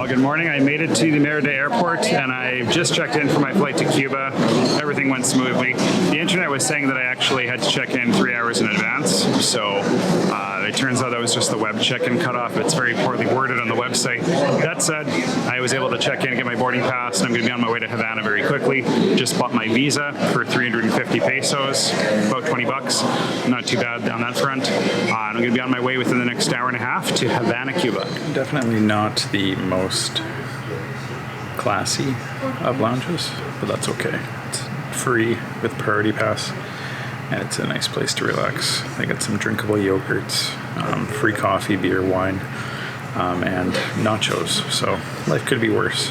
Well, good morning. I made it to the Merida Airport and I just checked in for my flight to Cuba. Everything went smoothly. The internet was saying that I actually had to check in 3 hours in advance. So it turns out that was just the web check-in cutoff. It's very poorly worded on the website. That said, I was able to check in and get my boarding pass, and I'm going to be on my way to Havana very quickly. Just bought my visa for 350 pesos, about 20 bucks. Not too bad on that front. I'm going to be on my way within the next hour and a half to Havana, Cuba. Definitely not the most classy of lounges, but that's okay. It's free with Priority Pass, and it's a nice place to relax. They got some drinkable yogurts, free coffee, beer, wine, and nachos, so life could be worse.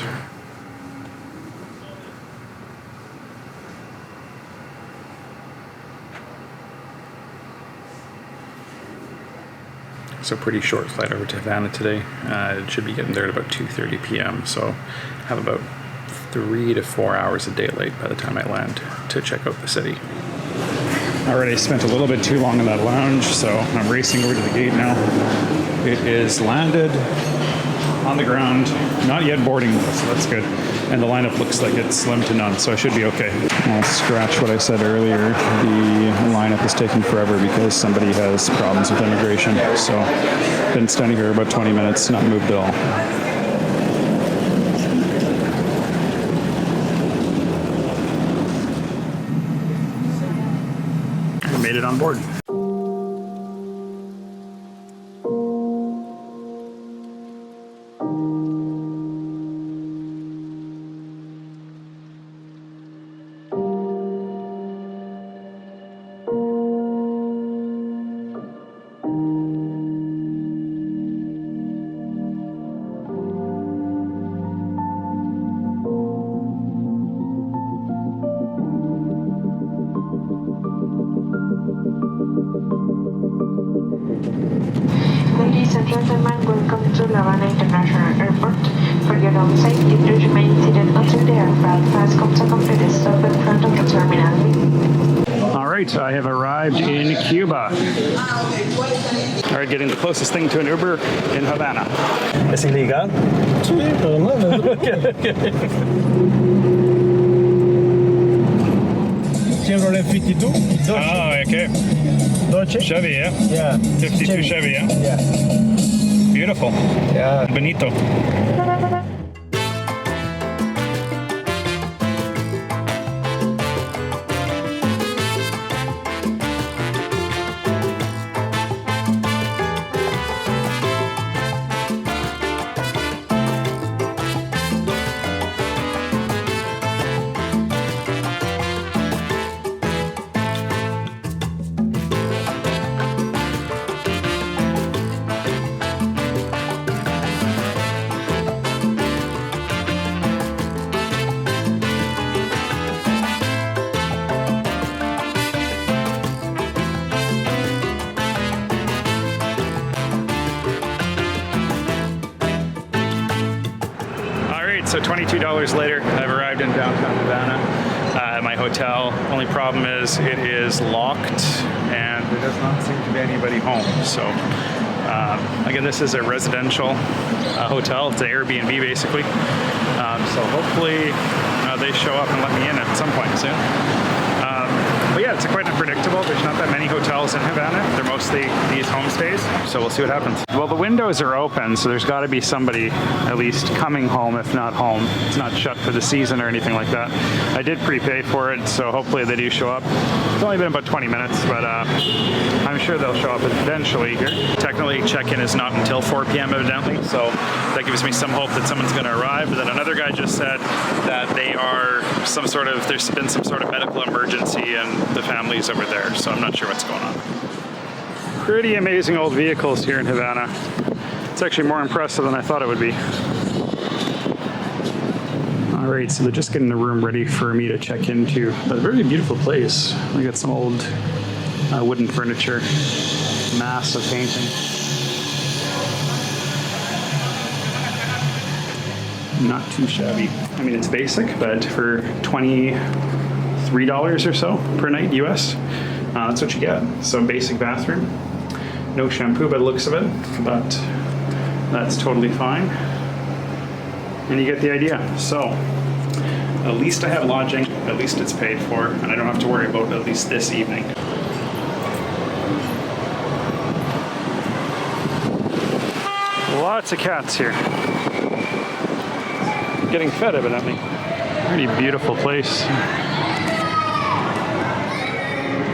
So pretty short flight over to Havana today. It should be getting there at about 2:30 p.m. So have about 3 to 4 hours of daylight by the time I land to check out the city. Already spent a little bit too long in that lounge, so I'm racing over to the gate now. It is landed on the ground, not yet boarding though, so that's good. And the lineup looks like it's slim to none, so I should be okay. I'll scratch what I said earlier. The lineup is taking forever because somebody has problems with immigration. So been standing here about 20 minutes, not moved at all. I made it on board. Ladies and gentlemen, welcome to Havana International Airport. For your own safety, please remain seated until the aircraft has come to complete its stop in front of the terminal. All right, I have arrived in Cuba. All right, getting the closest thing to an Uber in Havana. ¿Es ilegal? Sí, pero no. 52? Oh, okay. Dolce? Chevy, yeah? Yeah. 52 Chevy, yeah? Yeah. Beautiful. Yeah. Bonito. So $22 later, I've arrived in downtown Havana at my hotel. Only problem is it is locked and there does not seem to be anybody home. So again, this is a residential hotel. It's an Airbnb basically. So hopefully they show up and let me in at some point soon. But yeah, it's quite unpredictable. There's not that many hotels in Havana. They're mostly these homestays, so we'll see what happens. Well, the windows are open, so there's got to be somebody at least coming home, if not home. It's not shut for the season or anything like that. I did prepay for it, so hopefully they do show up. It's only been about 20 minutes, but I'm sure they'll show up eventually here. Technically, check-in is not until 4 p.m. evidently, so that gives me some hope that someone's going to arrive. But then another guy just said that there's been some sort of medical emergency and the family's over there, so I'm not sure what's going on. Pretty amazing old vehicles here in Havana. It's actually more impressive than I thought it would be. All right, so they're just getting the room ready for me to check into. A very beautiful place. We got some old wooden furniture, massive painting. Not too shabby. I mean, it's basic, but for $23 or so per night US, that's what you get. So basic bathroom, no shampoo by the looks of it, but that's totally fine. and you get the idea. So at least I have lodging, at least it's paid for, and I don't have to worry about at least this evening. Lots of cats here. Getting fed, evidently. Pretty beautiful place.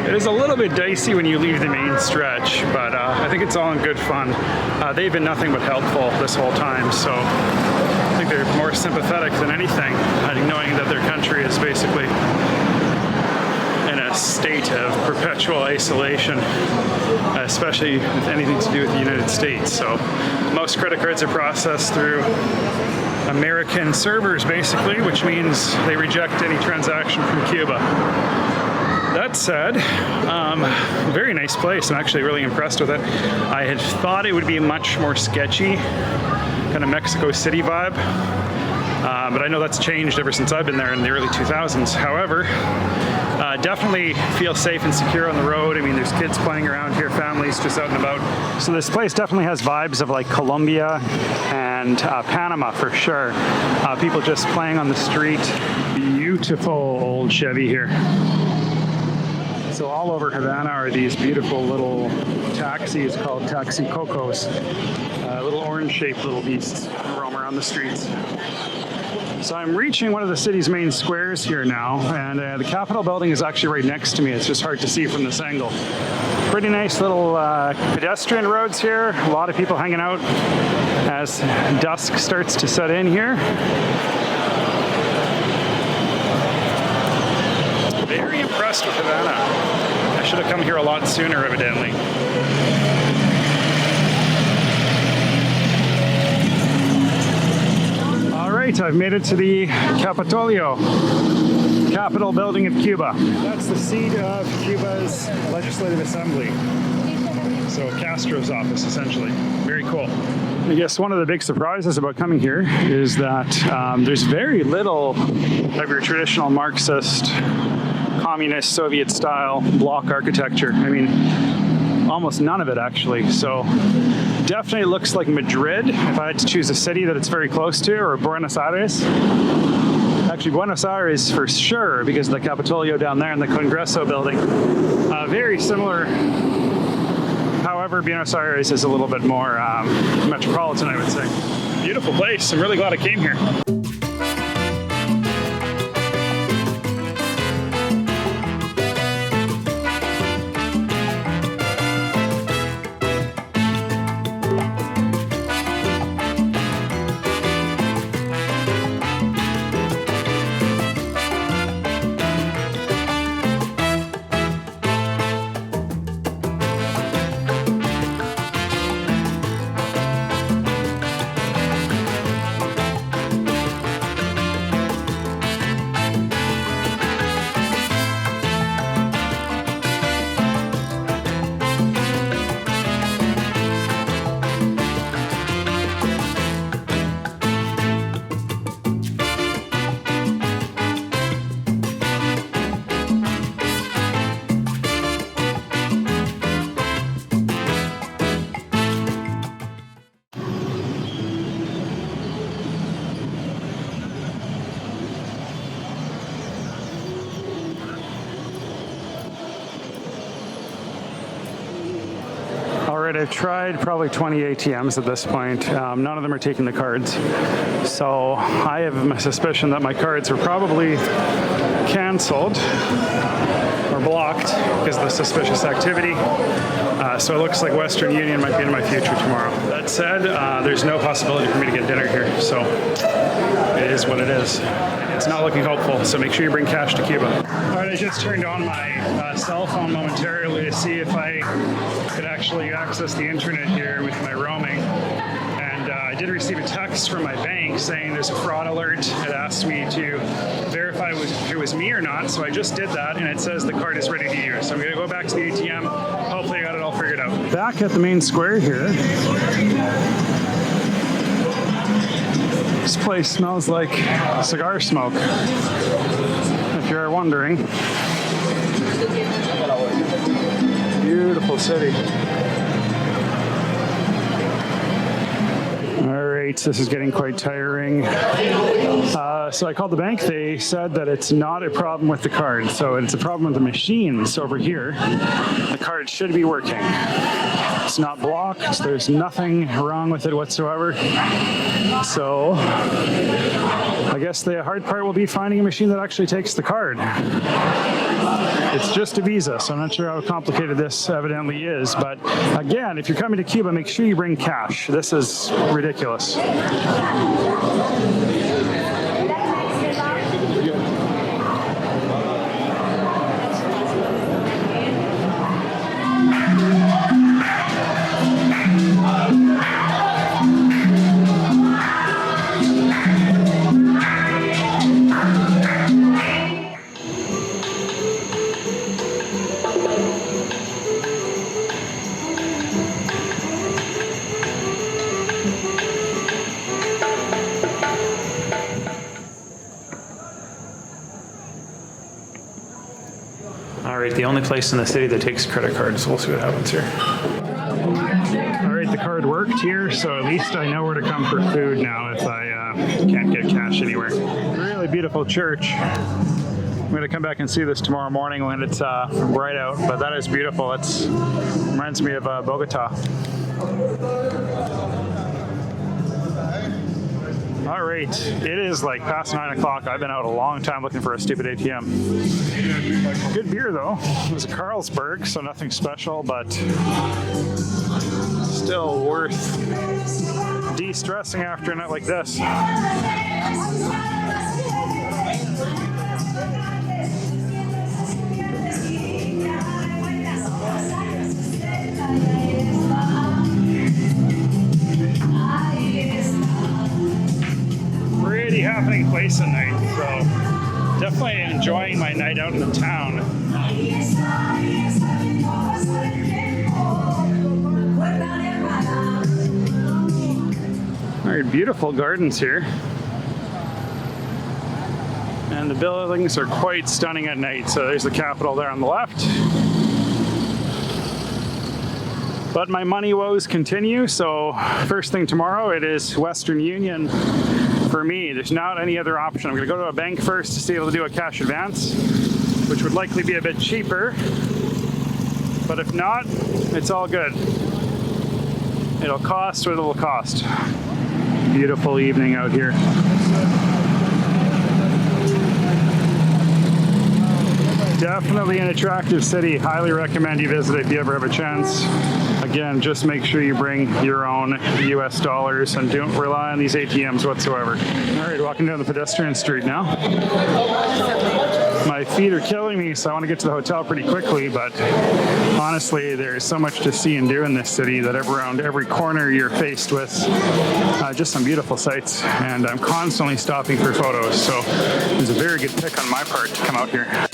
It is a little bit dicey when you leave the main stretch, but I think it's all in good fun. They've been nothing but helpful this whole time, so I think they're more sympathetic than anything, knowing that their country is basically in a state of perpetual isolation, especially with anything to do with the United States. So most credit cards are processed through American servers, basically, which means they reject any transaction from Cuba. That said, very nice place. I'm actually really impressed with it. I had thought it would be much more sketchy, kind of Mexico City vibe, but I know that's changed ever since I've been there in the early 2000s. However, definitely feel safe and secure on the road. I mean, there's kids playing around here, families just out and about. So this place definitely has vibes of like Colombia and Panama for sure. People just playing on the street. Beautiful old Chevy here. So all over Havana are these beautiful little taxis called Taxi Cocos. Little orange-shaped little beasts roam around the streets. So I'm reaching one of the city's main squares here now, and the Capitol building is actually right next to me. It's just hard to see from this angle. Pretty nice little pedestrian roads here. A lot of people hanging out as dusk starts to set in here. Very impressed with Havana. I should have come here a lot sooner, evidently. All right, I've made it to the Capitolio, Capitol building of Cuba. That's the seat of Cuba's Legislative Assembly. So Castro's office, essentially. Very cool. I guess one of the big surprises about coming here is that there's very little of your traditional Marxist, communist, Soviet-style block architecture. I mean, almost none of it, actually. So definitely looks like Madrid, if I had to choose a city that it's very close to, or Buenos Aires. Actually, Buenos Aires for sure, because of the Capitolio down there and the Congreso building. Very similar. However, Buenos Aires is a little bit more metropolitan, I would say. Beautiful place. I'm really glad I came here. I've tried probably 20 ATMs at this point. None of them are taking the cards. So I have my suspicion that my cards were probably canceled or blocked because of the suspicious activity. So it looks like Western Union might be in my future tomorrow. That said, there's no possibility for me to get dinner here. So it is what it is. It's not looking hopeful, so make sure you bring cash to Cuba. All right, I just turned on my cell phone momentarily to see if I could actually access the internet here with my roaming. And I did receive a text from my bank saying there's a fraud alert. It asked me to verify if it was me or not, so I just did that, and it says the card is ready to use. So I'm gonna go back to the ATM. Hopefully I got it all figured out. Back at the main square here. This place smells like cigar smoke, if you're wondering. Beautiful city. All right, right, this is getting quite tiring. So I called the bank. They said that it's not a problem with the card, so it's a problem with the machines over here. The card should be working. It's not blocked. There's nothing wrong with it whatsoever. So I guess the hard part will be finding a machine that actually takes the card. It's just a Visa, so I'm not sure how complicated this evidently is. But again, if you're coming to Cuba, make sure you bring cash. This is ridiculous. All right, the only place in the city that takes credit cards. We'll see what happens here. All right, the card worked here, so at least I know where to come for food now if I can't get cash anywhere. Really beautiful church. I'm going to come back and see this tomorrow morning when it's bright out, but that is beautiful. It reminds me of Bogota. All right, it is like past 9 o'clock. I've been out a long time looking for a stupid ATM. Good beer though. It was a Carlsberg, so nothing special, but still worth de-stressing after a night like this. Pretty happening place at night, so definitely enjoying my night out in the town. All right, beautiful gardens here. And the buildings are quite stunning at night. So there's the Capitol there on the left. But my money woes continue, so first thing tomorrow, it is Western Union for me. There's not any other option. I'm gonna go to a bank first to see if they'll do a cash advance, which would likely be a bit cheaper. But if not, it's all good. It'll cost what it'll cost. Beautiful evening out here. Definitely an attractive city. Highly recommend you visit if you ever have a chance. Again, just make sure you bring your own US dollars and don't rely on these ATMs whatsoever. All right, walking down the pedestrian street now. My feet are killing me, so I want to get to the hotel pretty quickly, but honestly, there's so much to see and do in this city that around every corner you're faced with just some beautiful sights, and I'm constantly stopping for photos, so it's a very good pick on my part to come out here.